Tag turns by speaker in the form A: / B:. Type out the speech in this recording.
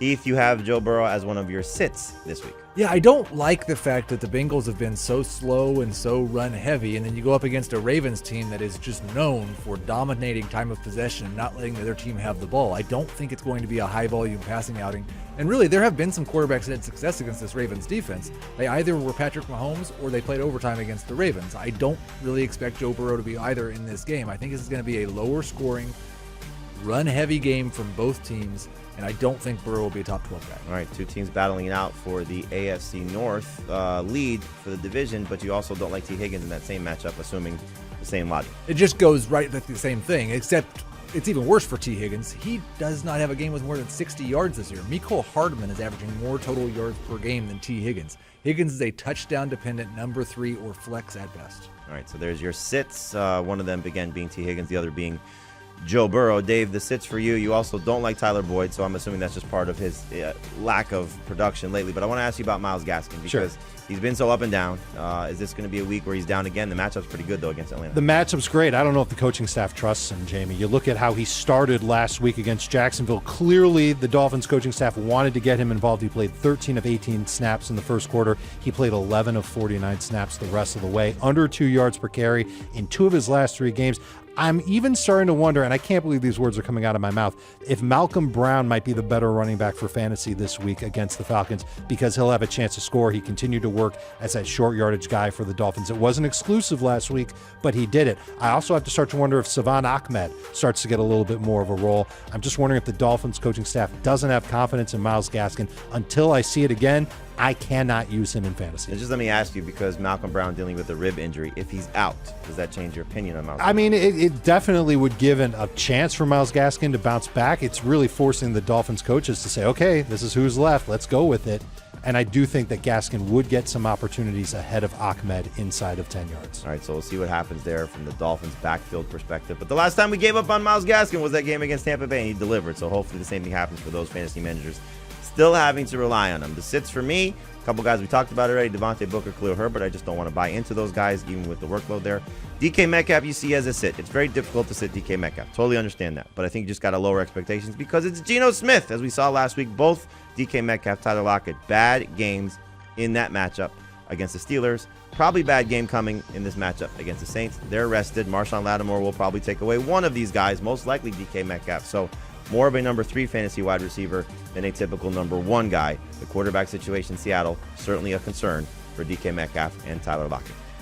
A: Heath, you have Joe Burrow as one of your sits this week.
B: Yeah, I don't like the fact that the Bengals have been so slow and so run heavy, and then you go up against a Ravens team that is just known for dominating time of possession and not letting the other team have the ball. I don't think it's going to be a high-volume passing outing. And really, there have been some quarterbacks that had success against this Ravens defense. They either were Patrick Mahomes or they played overtime against the Ravens. I don't really expect Joe Burrow to be either in this game. I think this is going to be a lower-scoring, run-heavy game from both teams, and I don't think Burrow will be a top 12 guy.
A: All right, two teams battling it out for the AFC North lead for the division, but you also don't like T. Higgins in that same matchup, assuming the same logic.
B: It just goes right with the same thing, except it's even worse for T. Higgins. He does not have a game with more than 60 yards this year. Mecole Hardman is averaging more total yards per game than T. Higgins. Higgins is a touchdown-dependent number 3 or flex at best.
A: All right, so there's your sits. One of them, again, being T. Higgins, the other being Joe Burrow. Dave, the sits for you. You also don't like Tyler Boyd, so I'm assuming that's just part of his lack of production lately. But I want to ask you about Myles Gaskin because he's been so up and down. Is this going to be a week where he's down again? The matchup's pretty good, though, against Atlanta.
C: The matchup's great. I don't know if the coaching staff trusts him, Jamie. You look at how he started last week against Jacksonville. Clearly, the Dolphins coaching staff wanted to get him involved. He played 13 of 18 snaps in the first quarter. He played 11 of 49 snaps the rest of the way, under 2 yards per carry in 2 of his last 3 games. I'm even starting to wonder, and I can't believe these words are coming out of my mouth, if Malcolm Brown might be the better running back for fantasy this week against the Falcons because he'll have a chance to score. He continued to work as that short yardage guy for the Dolphins. It wasn't exclusive last week, but he did it. I also have to start to wonder if Savon Ahmed starts to get a little bit more of a role. I'm just wondering if the Dolphins coaching staff doesn't have confidence in Myles Gaskin. Until I see it again, I cannot use him in fantasy.
A: And just let me ask you, because Malcolm Brown dealing with a rib injury, if he's out, does that change your opinion on Myles Gaskin?
C: I mean, it definitely would give a chance for Myles Gaskin to bounce back. It's really forcing the Dolphins coaches to say, okay, this is who's left. Let's go with it. And I do think that Gaskin would get some opportunities ahead of Ahmed inside of 10 yards.
A: All right, so we'll see what happens there from the Dolphins' backfield perspective. But the last time we gave up on Myles Gaskin was that game against Tampa Bay, and he delivered. So hopefully the same thing happens for those fantasy managers still having to rely on him. The sits for me, a couple guys we talked about already, Devontae Booker, Khalil Herbert. I just don't want to buy into those guys, even with the workload there. DK Metcalf you see as a sit. It's very difficult to sit DK Metcalf. Totally understand that. But I think you just got to lower expectations because it's Geno Smith. As we saw last week, both DK Metcalf, Tyler Lockett, bad games in that matchup against the Steelers. Probably bad game coming in this matchup against the Saints. They're rested. Marshawn Lattimore will probably take away one of these guys, most likely DK Metcalf. So more of a number 3 fantasy wide receiver than a typical number 1 guy. The quarterback situation in Seattle, certainly a concern for DK Metcalf and Tyler Lockett.